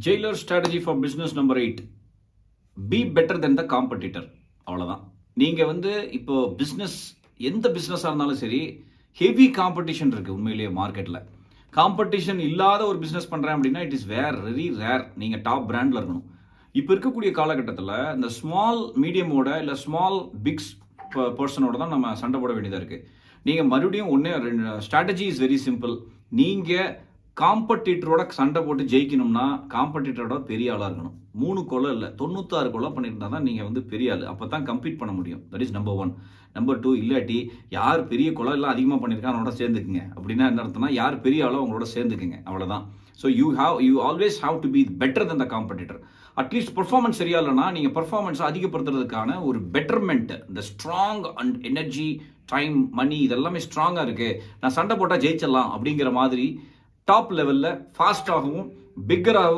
Jailer strategy for business number 8. Be better then the competitor. அவ்வளோதான். நீங்கள் இப்போ business எந்த பிஸ்னஸாக இருந்தாலும் சரி, ஹெவி காம்படிஷன் இருக்குது உண்மையிலேயே மார்க்கெட்டில். காம்படிஷன் இல்லாத ஒரு பிஸ்னஸ் பண்ணுறேன் அப்படின்னா இட் இஸ் வெரி ரேர். நீங்கள் டாப் பிராண்டில் இருக்கணும். இப்போ இருக்கக்கூடிய காலகட்டத்தில் இந்த ஸ்மால் மீடியமோட இல்லை ஸ்மால் பிக்ஸ் பர்சனோட தான் நம்ம சண்டை போட வேண்டியதாக இருக்குது. நீங்கள் மறுபடியும் ஸ்ட்ராட்டஜி இஸ் வெரி சிம்பிள். நீங்கள் காம்படிட்டரோட சண்டை போட்டு ஜெயிக்கணும்னா காம்படிட்டரோட பெரிய ஆளாக இருக்கணும். 3 கொலை இல்லை 96 கொலை பண்ணியிருந்தா தான் நீங்கள் பெரிய ஆள். அப்போ தான் கம்பீட் பண்ண முடியும். That is number 1. நம்பர் 2, இல்லாட்டி யார் பெரிய கொலை எல்லாம் அதிகமாக பண்ணியிருக்கா அவனோட சேர்ந்துக்குங்க. அப்படின்னா என்ன அர்த்தம்னா யார் பெரிய ஆளோ அவங்களோட சேர்ந்துக்குங்க. அவ்வளோதான். So you always have to be better then the competitor. At least performance சரியா இல்லைனா நீங்கள் பர்ஃபார்மன்ஸ் அதிகப்படுத்துறதுக்கான ஒரு பெட்டர்மெண்ட், இந்த ஸ்ட்ராங் அண்ட் எனர்ஜி, டைம், மணி இதெல்லாமே ஸ்ட்ராங்காக இருக்குது. நான் சண்டை போட்டால் ஜெயிச்சிடலாம் அப்படிங்கிற மாதிரி டாப் லெவலில் ஃபாஸ்டாகவும் பிக்கராகவும்